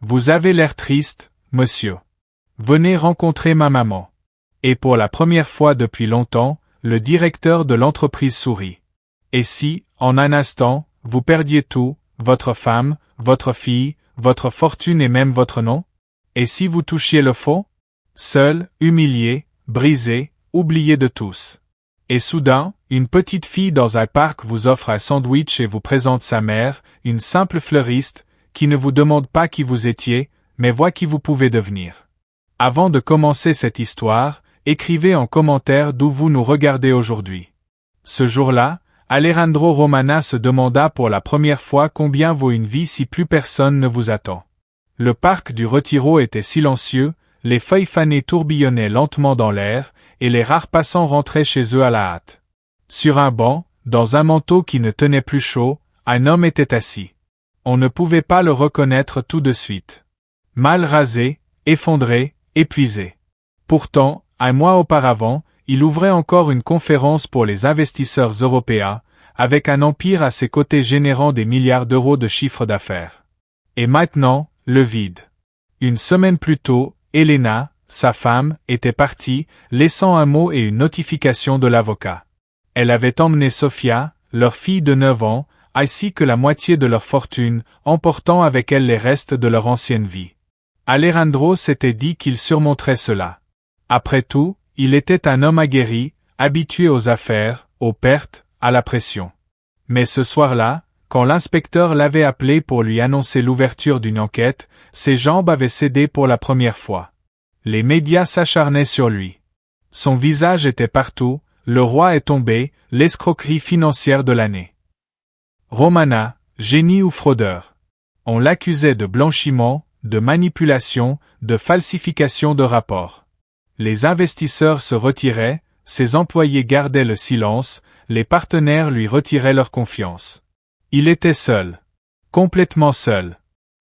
Vous avez l'air triste, monsieur. Venez rencontrer ma maman. Et pour la première fois depuis longtemps, le directeur de l'entreprise sourit. Et si, en un instant, vous perdiez tout, votre femme, votre fille, votre fortune et même votre nom? Et si vous touchiez le fond? Seul, humilié, brisé, oublié de tous. Et soudain, une petite fille dans un parc vous offre un sandwich et vous présente sa mère, une simple fleuriste, qui ne vous demande pas qui vous étiez, mais voit qui vous pouvez devenir. Avant de commencer cette histoire, écrivez en commentaire d'où vous nous regardez aujourd'hui. Ce jour-là, Alejandro Romana se demanda pour la première fois combien vaut une vie si plus personne ne vous attend. Le parc du Retiro était silencieux, les feuilles fanées tourbillonnaient lentement dans l'air, et les rares passants rentraient chez eux à la hâte. Sur un banc, dans un manteau qui ne tenait plus chaud, un homme était assis. On ne pouvait pas le reconnaître tout de suite. Mal rasé, effondré, épuisé. Pourtant, un mois auparavant, il ouvrait encore une conférence pour les investisseurs européens, avec un empire à ses côtés générant des milliards d'euros de chiffre d'affaires. Et maintenant, le vide. Une semaine plus tôt, Elena, sa femme, était partie, laissant un mot et une notification de l'avocat. Elle avait emmené Sofia, leur fille de 9 ans, ainsi que la moitié de leur fortune, emportant avec elle les restes de leur ancienne vie. Alejandro s'était dit qu'il surmonterait cela. Après tout, il était un homme aguerri, habitué aux affaires, aux pertes, à la pression. Mais ce soir-là, quand l'inspecteur l'avait appelé pour lui annoncer l'ouverture d'une enquête, ses jambes avaient cédé pour la première fois. Les médias s'acharnaient sur lui. Son visage était partout, le roi est tombé, l'escroquerie financière de l'année. Romana, génie ou fraudeur? On l'accusait de blanchiment, de manipulation, de falsification de rapports. Les investisseurs se retiraient, ses employés gardaient le silence, les partenaires lui retiraient leur confiance. Il était seul. Complètement seul.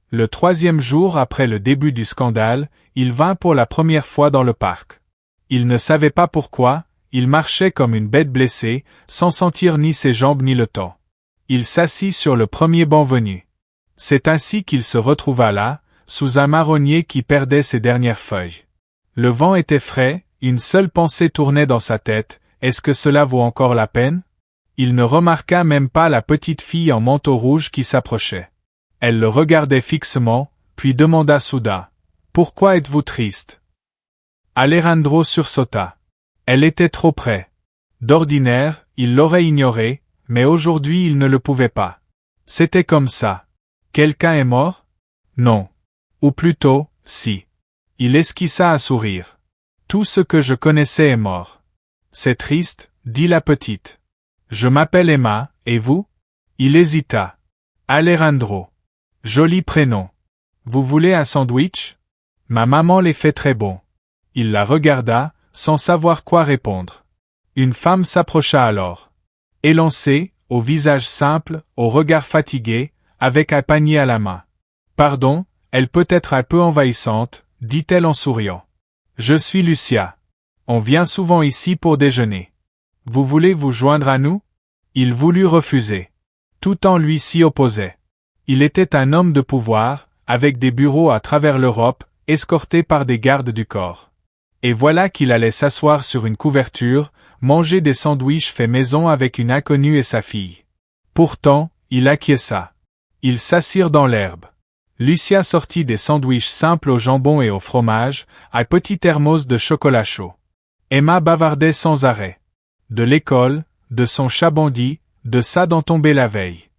Le 3e jour après le début du scandale, il vint pour la première fois dans le parc. Il ne savait pas pourquoi, il marchait comme une bête blessée, sans sentir ni ses jambes ni le temps. Il s'assit sur le premier banc venu. C'est ainsi qu'il se retrouva là, sous un marronnier qui perdait ses dernières feuilles. Le vent était frais, une seule pensée tournait dans sa tête, est-ce que cela vaut encore la peine? Il ne remarqua même pas la petite fille en manteau rouge qui s'approchait. Elle le regardait fixement, puis demanda soudain, « Pourquoi êtes-vous triste ?» Alejandro sursauta. Elle était trop près. D'ordinaire, il l'aurait ignorée, mais aujourd'hui il ne le pouvait pas. C'était comme ça. Quelqu'un est mort? Non. Ou plutôt, si. Il esquissa un sourire. Tout ce que je connaissais est mort. C'est triste, dit la petite. Je m'appelle Emma, et vous? Il hésita. Alejandro. Joli prénom. Vous voulez un sandwich? Ma maman les fait très bons. Il la regarda, sans savoir quoi répondre. Une femme s'approcha alors. Élancée, au visage simple, au regard fatigué, avec un panier à la main. Pardon, elle peut être un peu envahissante, dit-elle en souriant. Je suis Lucia. On vient souvent ici pour déjeuner. Vous voulez vous joindre à nous? Il voulut refuser. Tout en lui s'y opposait. Il était un homme de pouvoir, avec des bureaux à travers l'Europe, escorté par des gardes du corps. Et voilà qu'il allait s'asseoir sur une couverture, manger des sandwichs faits maison avec une inconnue et sa fille. Pourtant, il acquiesça. Ils s'assirent dans l'herbe. Lucia sortit des sandwichs simples au jambon et au fromage, un petit thermos de chocolat chaud. Emma bavardait sans arrêt. De l'école, de son chat bandit, de ça dont tombait la veille.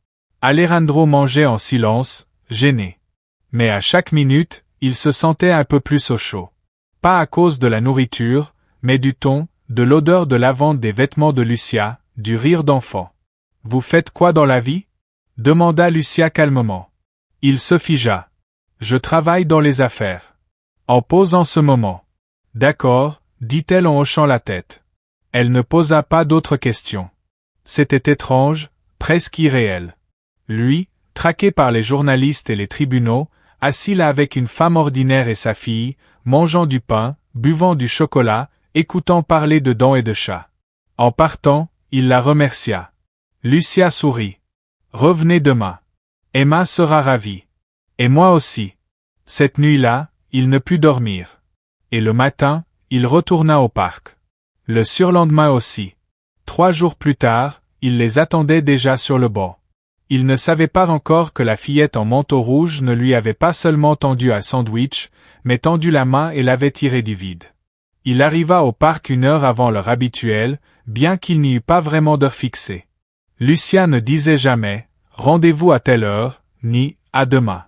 Alejandro mangeait en silence, gêné. Mais à chaque minute, il se sentait un peu plus au chaud. Pas à cause de la nourriture, mais du ton, de l'odeur de lavande des vêtements de Lucia, du rire d'enfant. « Vous faites quoi dans la vie ?» demanda Lucia calmement. Il se figea. « Je travaille dans les affaires. » En pause en ce moment. « D'accord, » dit-elle en hochant la tête. Elle ne posa pas d'autres questions. C'était étrange, presque irréel. Lui, traqué par les journalistes et les tribunaux, assis là avec une femme ordinaire et sa fille, mangeant du pain, buvant du chocolat, écoutant parler de dents et de chats. En partant, il la remercia. Lucia sourit. « Revenez demain. Emma sera ravie. Et moi aussi. » Cette nuit-là, il ne put dormir. Et le matin, il retourna au parc. Le surlendemain aussi. 3 jours plus tard, il les attendait déjà sur le banc. Il ne savait pas encore que la fillette en manteau rouge ne lui avait pas seulement tendu un sandwich, mais tendu la main et l'avait tiré du vide. Il arriva au parc 1 heure avant l'heure habituelle, bien qu'il n'y eût pas vraiment d'heure fixée. Lucia ne disait jamais « rendez-vous à telle heure » ni « à demain ».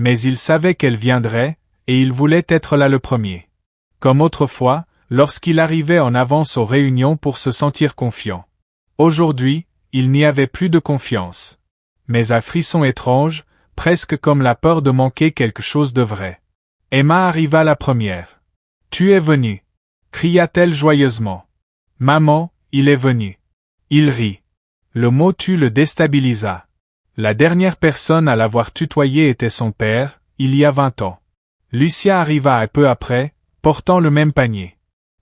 Mais il savait qu'elle viendrait, et il voulait être là le premier. Comme autrefois, lorsqu'il arrivait en avance aux réunions pour se sentir confiant. Aujourd'hui, il n'y avait plus de confiance. Mais un frisson étrange, presque comme la peur de manquer quelque chose de vrai. Emma arriva la première. « Tu es venu » cria-t-elle joyeusement. « Maman, il est venu. » Il rit. Le mot « tu » le déstabilisa. La dernière personne à l'avoir tutoyé était son père, il y a 20 ans. Lucia arriva un peu après, portant le même panier.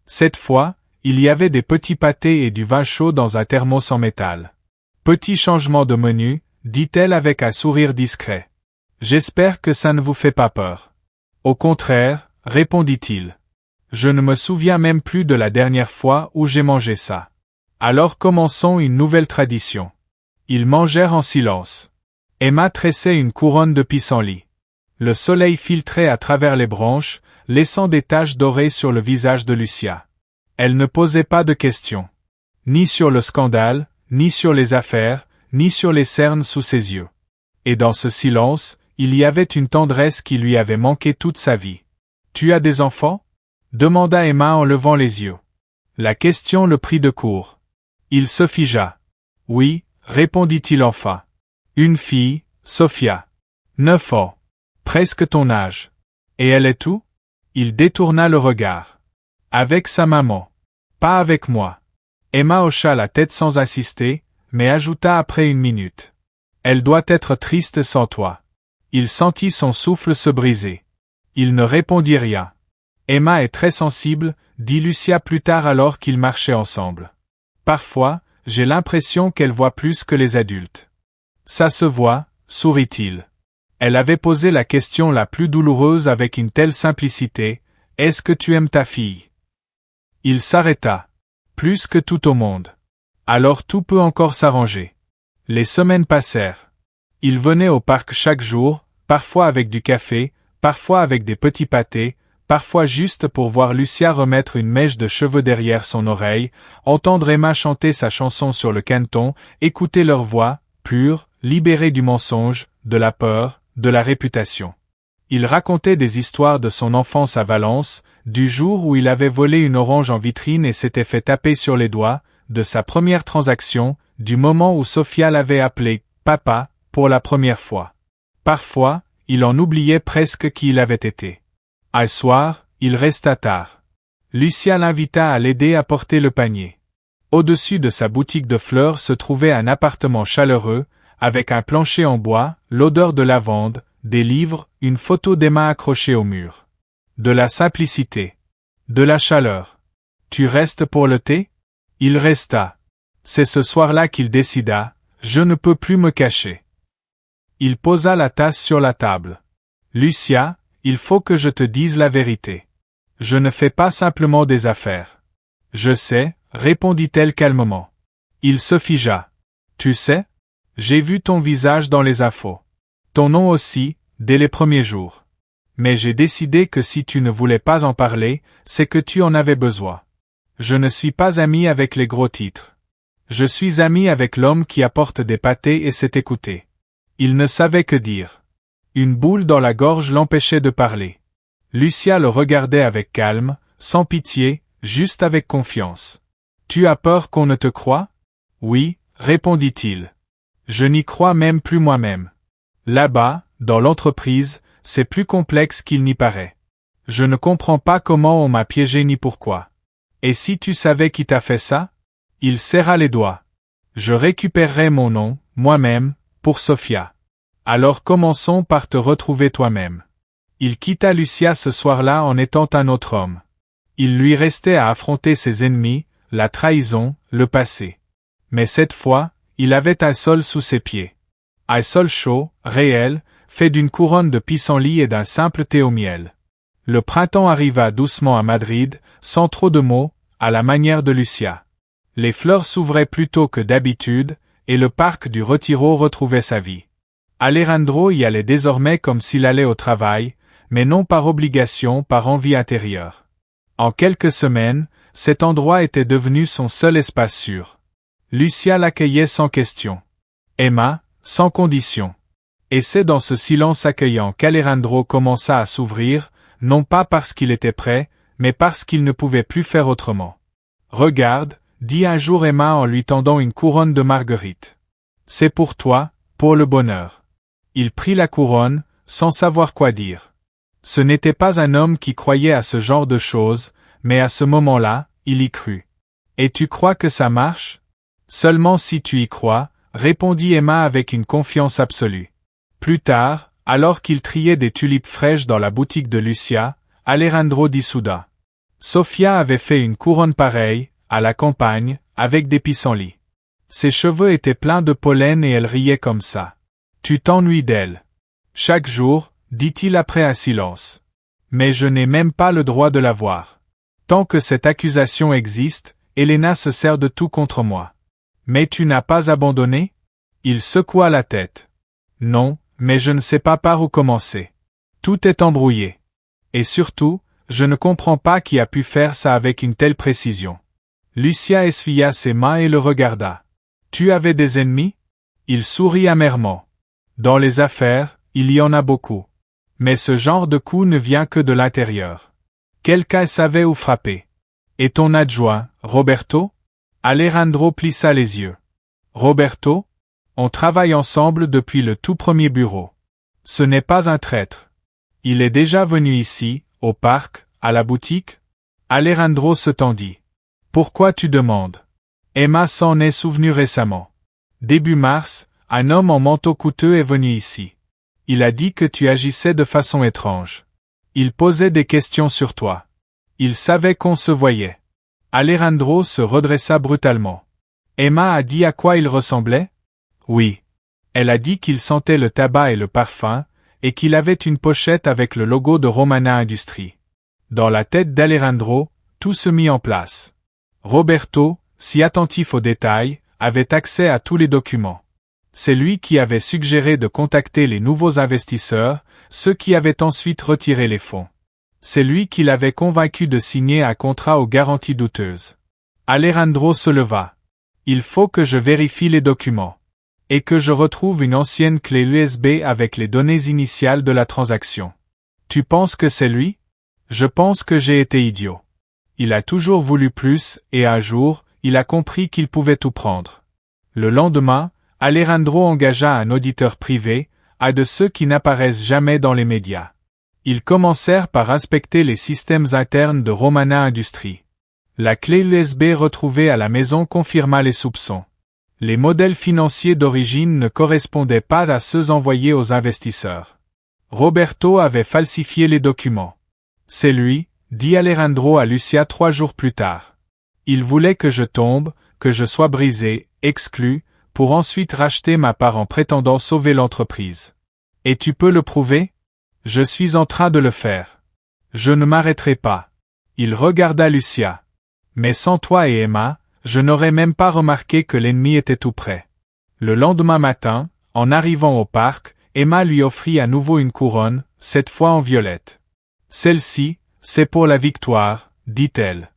Cette fois, il y avait des petits pâtés et du vin chaud dans un thermos en métal. Petit changement de menu, dit-elle avec un sourire discret. J'espère que ça ne vous fait pas peur. Au contraire, répondit-il. Je ne me souviens même plus de la dernière fois où j'ai mangé ça. Alors commençons une nouvelle tradition. Ils mangèrent en silence. Emma tressait une couronne de pissenlit. Le soleil filtrait à travers les branches, laissant des taches dorées sur le visage de Lucia. Elle ne posait pas de questions. Ni sur le scandale, ni sur les affaires, ni sur les cernes sous ses yeux. Et dans ce silence, il y avait une tendresse qui lui avait manqué toute sa vie. « Tu as des enfants » demanda Emma en levant les yeux. La question le prit de court. Il se figea. « Oui » répondit-il enfin. « Une fille, Sophia. 9 ans. Presque ton âge. Et elle est où » Il détourna le regard. « Avec sa maman. Pas avec moi. » Emma hocha la tête sans insister, mais ajouta après 1 minute. « Elle doit être triste sans toi. » Il sentit son souffle se briser. Il ne répondit rien. « Emma est très sensible » dit Lucia plus tard alors qu'ils marchaient ensemble. « Parfois, j'ai l'impression qu'elle voit plus que les adultes. »« Ça se voit » sourit-il. Elle avait posé la question la plus douloureuse avec une telle simplicité. « Est-ce que tu aimes ta fille ?» Il s'arrêta. Plus que tout au monde. Alors tout peut encore s'arranger. Les semaines passèrent. Il venait au parc chaque jour, parfois avec du café, parfois avec des petits pâtés, parfois juste pour voir Lucia remettre une mèche de cheveux derrière son oreille, entendre Emma chanter sa chanson sur le canton, écouter leur voix, pure, libérée du mensonge, de la peur, de la réputation. Il racontait des histoires de son enfance à Valence, du jour où il avait volé une orange en vitrine et s'était fait taper sur les doigts, de sa première transaction, du moment où Sophia l'avait appelé « papa » pour la première fois. Parfois, il en oubliait presque qui il avait été. Un soir, il resta tard. Lucia l'invita à l'aider à porter le panier. Au-dessus de sa boutique de fleurs se trouvait un appartement chaleureux, avec un plancher en bois, l'odeur de lavande, des livres, une photo d'Emma accrochée au mur. De la simplicité. De la chaleur. « Tu restes pour le thé » Il resta. C'est ce soir-là qu'il décida, « Je ne peux plus me cacher. » Il posa la tasse sur la table. « Lucia, il faut que je te dise la vérité. Je ne fais pas simplement des affaires. »« Je sais » répondit-elle calmement. Il se figea. « Tu sais ? J'ai vu ton visage dans les infos. Ton nom aussi, dès les premiers jours. Mais j'ai décidé que si tu ne voulais pas en parler, c'est que tu en avais besoin. Je ne suis pas ami avec les gros titres. Je suis ami avec l'homme qui apporte des pâtés et sait écouter. » Il ne savait que dire. Une boule dans la gorge l'empêchait de parler. Lucia le regardait avec calme, sans pitié, juste avec confiance. « Tu as peur qu'on ne te croie ? » « Oui, » répondit-il. « Je n'y crois même plus moi-même. Là-bas, dans l'entreprise, c'est plus complexe qu'il n'y paraît. Je ne comprends pas comment on m'a piégé ni pourquoi. Et si tu savais qui t'a fait ça ? » Il serra les doigts. « Je récupérerai mon nom, moi-même, pour Sophia. Alors commençons par te retrouver toi-même. » Il quitta Lucia ce soir-là en étant un autre homme. Il lui restait à affronter ses ennemis, la trahison, le passé. Mais cette fois, il avait un sol sous ses pieds. Un sol chaud, réel, fait d'une couronne de pissenlit et d'un simple thé au miel. Le printemps arriva doucement à Madrid, sans trop de mots, à la manière de Lucia. Les fleurs s'ouvraient plus tôt que d'habitude, et le parc du Retiro retrouvait sa vie. Alejandro y allait désormais comme s'il allait au travail, mais non par obligation, par envie intérieure. En quelques semaines, cet endroit était devenu son seul espace sûr. Lucia l'accueillait sans question. Emma, sans condition. Et c'est dans ce silence accueillant qu'Alejandro commença à s'ouvrir, non pas parce qu'il était prêt, mais parce qu'il ne pouvait plus faire autrement. « Regarde » dit un jour Emma en lui tendant une couronne de marguerite. « C'est pour toi, pour le bonheur. » Il prit la couronne, sans savoir quoi dire. Ce n'était pas un homme qui croyait à ce genre de choses, mais à ce moment-là, il y crut. « Et tu crois que ça marche ? » « Seulement si tu y crois, » répondit Emma avec une confiance absolue. Plus tard, alors qu'il triait des tulipes fraîches dans la boutique de Lucia, Alejandro dit soudain. Sofia avait fait une couronne pareille, à la campagne, avec des pissenlits. Ses cheveux étaient pleins de pollen et elle riait comme ça. Tu t'ennuies d'elle. Chaque jour, dit-il après un silence. Mais je n'ai même pas le droit de la voir. Tant que cette accusation existe, Elena se sert de tout contre moi. Mais tu n'as pas abandonné ? Il secoua la tête. Non, mais je ne sais pas par où commencer. Tout est embrouillé. Et surtout, je ne comprends pas qui a pu faire ça avec une telle précision. Lucia essuya ses mains et le regarda. Tu avais des ennemis ? Il sourit amèrement. Dans les affaires, il y en a beaucoup. Mais ce genre de coup ne vient que de l'intérieur. Quelqu'un savait où frapper. Et ton adjoint, Roberto ? Alejandro plissa les yeux. Roberto ? On travaille ensemble depuis le tout premier bureau. Ce n'est pas un traître. Il est déjà venu ici, au parc, à la boutique ? Alejandro se tendit. Pourquoi tu demandes ? Emma s'en est souvenue récemment. Début mars, un homme en manteau coûteux est venu ici. Il a dit que tu agissais de façon étrange. Il posait des questions sur toi. Il savait qu'on se voyait. Alejandro se redressa brutalement. Emma a dit à quoi il ressemblait ? Oui. Elle a dit qu'il sentait le tabac et le parfum, et qu'il avait une pochette avec le logo de Romana Industries. Dans la tête d'Alejandro, tout se mit en place. Roberto, si attentif aux détails, avait accès à tous les documents. C'est lui qui avait suggéré de contacter les nouveaux investisseurs, ceux qui avaient ensuite retiré les fonds. C'est lui qui l'avait convaincu de signer un contrat aux garanties douteuses. Alejandro se leva. Il faut que je vérifie les documents. Et que je retrouve une ancienne clé USB avec les données initiales de la transaction. Tu penses que c'est lui ? Je pense que j'ai été idiot. Il a toujours voulu plus, et un jour, il a compris qu'il pouvait tout prendre. Le lendemain, Alejandro engagea un auditeur privé, un de ceux qui n'apparaissent jamais dans les médias. Ils commencèrent par inspecter les systèmes internes de Romana Industries. La clé USB retrouvée à la maison confirma les soupçons. Les modèles financiers d'origine ne correspondaient pas à ceux envoyés aux investisseurs. Roberto avait falsifié les documents. C'est lui, dit Alejandro à Lucia 3 jours plus tard. Il voulait que je tombe, que je sois brisé, exclu, pour ensuite racheter ma part en prétendant sauver l'entreprise. Et tu peux le prouver ? Je suis en train de le faire. Je ne m'arrêterai pas. Il regarda Lucia. Mais sans toi et Emma, je n'aurais même pas remarqué que l'ennemi était tout près. Le lendemain matin, en arrivant au parc, Emma lui offrit à nouveau une couronne, cette fois en violette. Celle-ci, c'est pour la victoire, dit-elle.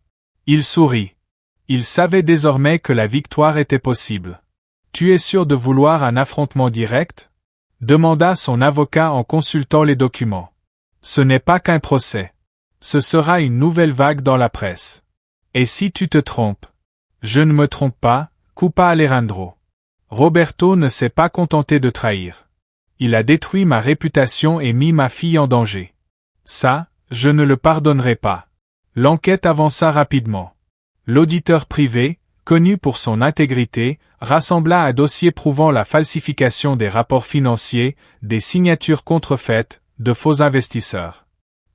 Il sourit. Il savait désormais que la victoire était possible. Tu es sûr de vouloir un affrontement direct ? Demanda son avocat en consultant les documents. Ce n'est pas qu'un procès. Ce sera une nouvelle vague dans la presse. Et si tu te trompes ? Je ne me trompe pas, coupa Alejandro. Roberto ne s'est pas contenté de trahir. Il a détruit ma réputation et mis ma fille en danger. Ça, je ne le pardonnerai pas. L'enquête avança rapidement. L'auditeur privé, connu pour son intégrité, rassembla un dossier prouvant la falsification des rapports financiers, des signatures contrefaites, de faux investisseurs.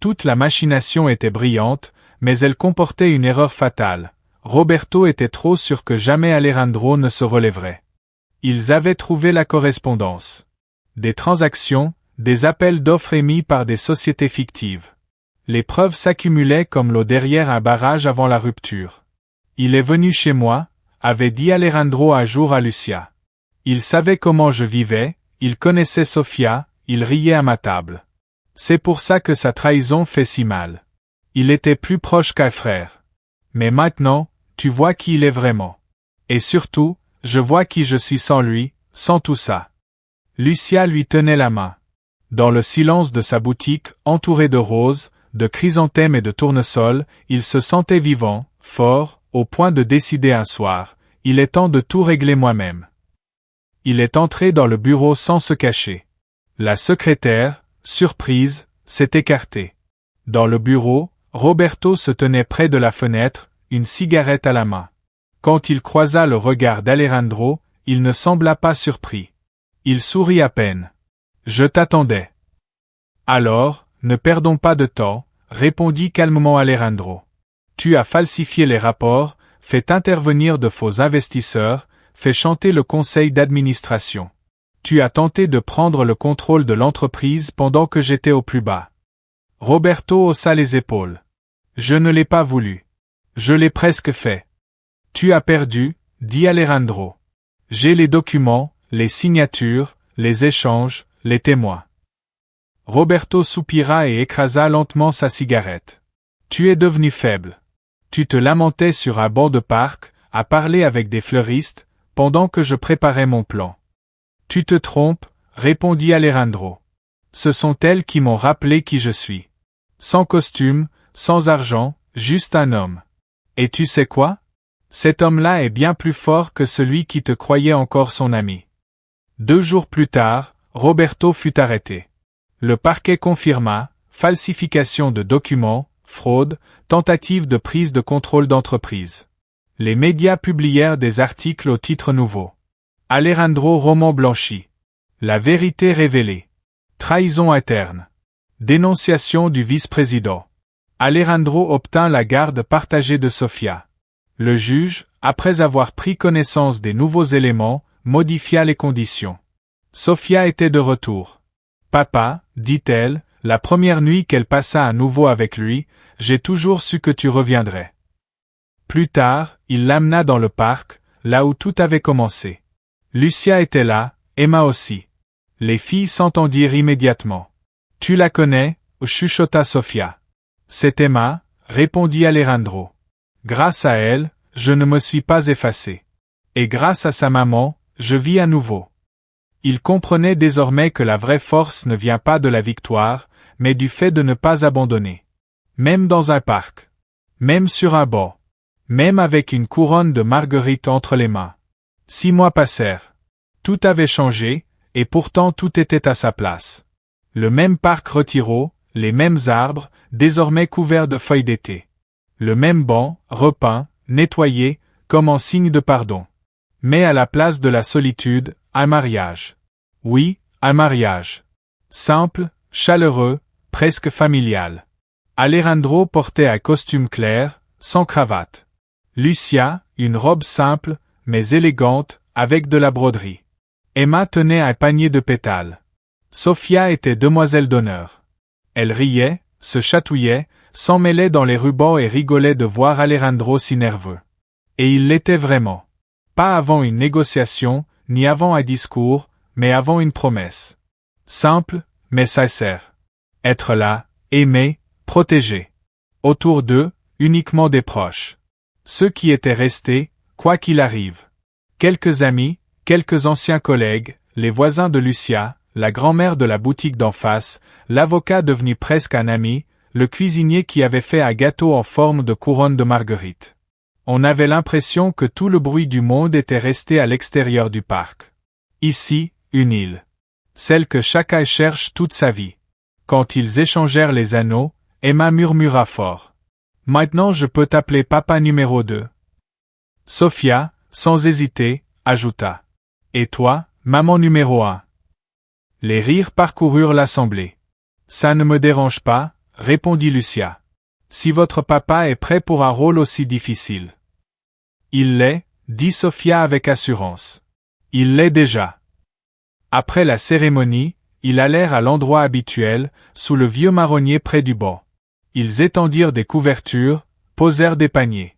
Toute la machination était brillante, mais elle comportait une erreur fatale. Roberto était trop sûr que jamais Alejandro ne se relèverait. Ils avaient trouvé la correspondance. Des transactions, des appels d'offres émis par des sociétés fictives. Les preuves s'accumulaient comme l'eau derrière un barrage avant la rupture. Il est venu chez moi, avait dit Alejandro un jour à Lucia. Il savait comment je vivais, il connaissait Sofia, il riait à ma table. C'est pour ça que sa trahison fait si mal. Il était plus proche qu'un frère. Mais maintenant, tu vois qui il est vraiment. Et surtout, je vois qui je suis sans lui, sans tout ça. Lucia lui tenait la main. Dans le silence de sa boutique, entouré de roses, de chrysanthèmes et de tournesols, il se sentait vivant, fort, au point de décider un soir, il est temps de tout régler moi-même. Il est entré dans le bureau sans se cacher. La secrétaire, surprise, s'est écartée. Dans le bureau, Roberto se tenait près de la fenêtre, une cigarette à la main. Quand il croisa le regard d'Alejandro, il ne sembla pas surpris. Il sourit à peine. « Je t'attendais. »« Alors, ne perdons pas de temps, » répondit calmement Alejandro. « Tu as falsifié les rapports, fait intervenir de faux investisseurs, fait chanter le conseil d'administration. Tu as tenté de prendre le contrôle de l'entreprise pendant que j'étais au plus bas. » Roberto haussa les épaules. « Je ne l'ai pas voulu. Je l'ai presque fait. »« Tu as perdu, » dit Alejandro. « J'ai les documents, les signatures, les échanges, les témoins. » Roberto soupira et écrasa lentement sa cigarette. « Tu es devenu faible. Tu te lamentais sur un banc de parc, à parler avec des fleuristes, pendant que je préparais mon plan. »« Tu te trompes, » répondit Alejandro. « Ce sont elles qui m'ont rappelé qui je suis. Sans costume, sans argent, juste un homme. Et tu sais quoi? Cet homme-là est bien plus fort que celui qui te croyait encore son ami. » 2 jours plus tard, Roberto fut arrêté. Le parquet confirma, falsification de documents, fraude, tentative de prise de contrôle d'entreprise. Les médias publièrent des articles au titre nouveau. Alejandro roman blanchi. La vérité révélée. Trahison interne. Dénonciation du vice-président. Alejandro obtint la garde partagée de Sofia. Le juge, après avoir pris connaissance des nouveaux éléments, modifia les conditions. Sofia était de retour. « Papa, dit-elle, la première nuit qu'elle passa à nouveau avec lui, j'ai toujours su que tu reviendrais. » Plus tard, il l'amena dans le parc, là où tout avait commencé. Lucia était là, Emma aussi. Les filles s'entendirent immédiatement. « Tu la connais » chuchota Sofia. « C'est Emma, » répondit Alejandro. « Grâce à elle, je ne me suis pas effacé. Et grâce à sa maman, je vis à nouveau. » Il comprenait désormais que la vraie force ne vient pas de la victoire, mais du fait de ne pas abandonner. Même dans un parc. Même sur un banc. Même avec une couronne de marguerites entre les mains. 6 mois passèrent. Tout avait changé, et pourtant tout était à sa place. Le même parc Retiro, les mêmes arbres, désormais couverts de feuilles d'été. Le même banc, repeint, nettoyé, comme en signe de pardon. Mais à la place de la solitude, un mariage. Oui, un mariage. Simple, chaleureux, presque familial. Alejandro portait un costume clair, sans cravate. Lucia, une robe simple, mais élégante, avec de la broderie. Emma tenait un panier de pétales. Sofia était demoiselle d'honneur. Elle riait, se chatouillait, s'emmêlait dans les rubans et rigolait de voir Alejandro si nerveux. Et il l'était vraiment. Pas avant une négociation, ni avant un discours, mais avant une promesse. Simple, mais sincère. Être là, aimer, protéger. Autour d'eux, uniquement des proches. Ceux qui étaient restés, quoi qu'il arrive. Quelques amis, quelques anciens collègues, les voisins de Lucia, la grand-mère de la boutique d'en face, l'avocat devenu presque un ami, le cuisinier qui avait fait un gâteau en forme de couronne de marguerite. On avait l'impression que tout le bruit du monde était resté à l'extérieur du parc. Ici, une île. Celle que chacun cherche toute sa vie. Quand ils échangèrent les anneaux, Emma murmura fort. « Maintenant je peux t'appeler papa numéro 2. » Sofia, sans hésiter, ajouta. « Et toi, maman numéro 1. » Les rires parcoururent l'assemblée. « Ça ne me dérange pas, » répondit Lucia. « Si votre papa est prêt pour un rôle aussi difficile. »« Il l'est, » dit Sofia avec assurance. « Il l'est déjà. » Après la cérémonie, Ils allèrent à l'endroit habituel, sous le vieux marronnier près du banc. Ils étendirent des couvertures, posèrent des paniers.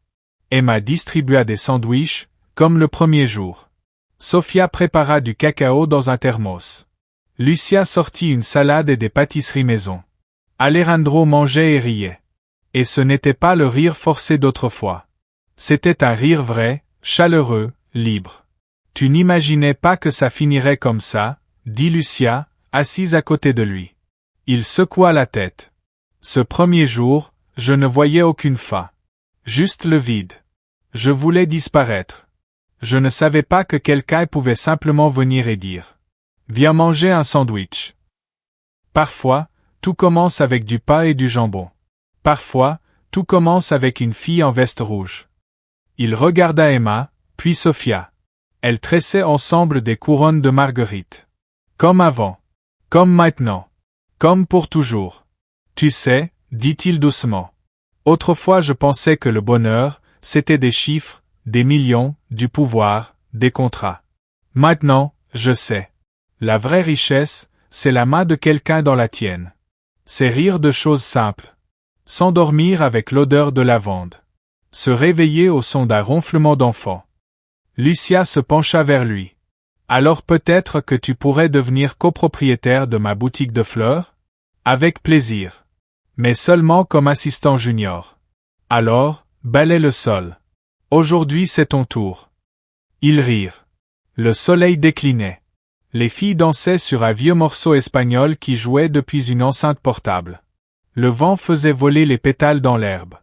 Emma distribua des sandwichs, comme le premier jour. Sofia prépara du cacao dans un thermos. Lucia sortit une salade et des pâtisseries maison. Alejandro mangeait et riait. Et ce n'était pas le rire forcé d'autrefois. C'était un rire vrai, chaleureux, libre. Tu n'imaginais pas que ça finirait comme ça, dit Lucia, assise à côté de lui. Il secoua la tête. Ce premier jour, je ne voyais aucune fin. Juste le vide. Je voulais disparaître. Je ne savais pas que quelqu'un pouvait simplement venir et dire « Viens manger un sandwich ». Parfois, tout commence avec du pain et du jambon. Parfois, tout commence avec une fille en veste rouge. Il regarda Emma, puis Sofia. Elles tressaient ensemble des couronnes de marguerite. Comme avant. Comme maintenant. Comme pour toujours. Tu sais, dit-il doucement. Autrefois je pensais que le bonheur, c'était des chiffres, des millions, du pouvoir, des contrats. Maintenant, je sais. La vraie richesse, c'est la main de quelqu'un dans la tienne. C'est rire de choses simples. S'endormir avec l'odeur de lavande. Se réveiller au son d'un ronflement d'enfant. Lucia se pencha vers lui. Alors peut-être que tu pourrais devenir copropriétaire de ma boutique de fleurs? Avec plaisir. Mais seulement comme assistant junior. Alors, balaie le sol. Aujourd'hui c'est ton tour. Ils rirent. Le soleil déclinait. Les filles dansaient sur un vieux morceau espagnol qui jouait depuis une enceinte portable. Le vent faisait voler les pétales dans l'herbe.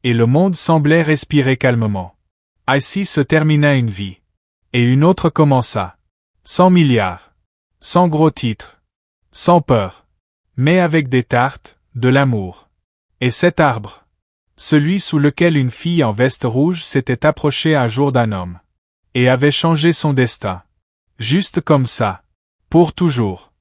Et le monde semblait respirer calmement. Ainsi se termina une vie. Et une autre commença. Sans milliards. Sans gros titres. Sans peur. Mais avec des tartes, de l'amour. Et cet arbre. Celui sous lequel une fille en veste rouge s'était approchée un jour d'un homme. Et avait changé son destin. Juste comme ça. Pour toujours.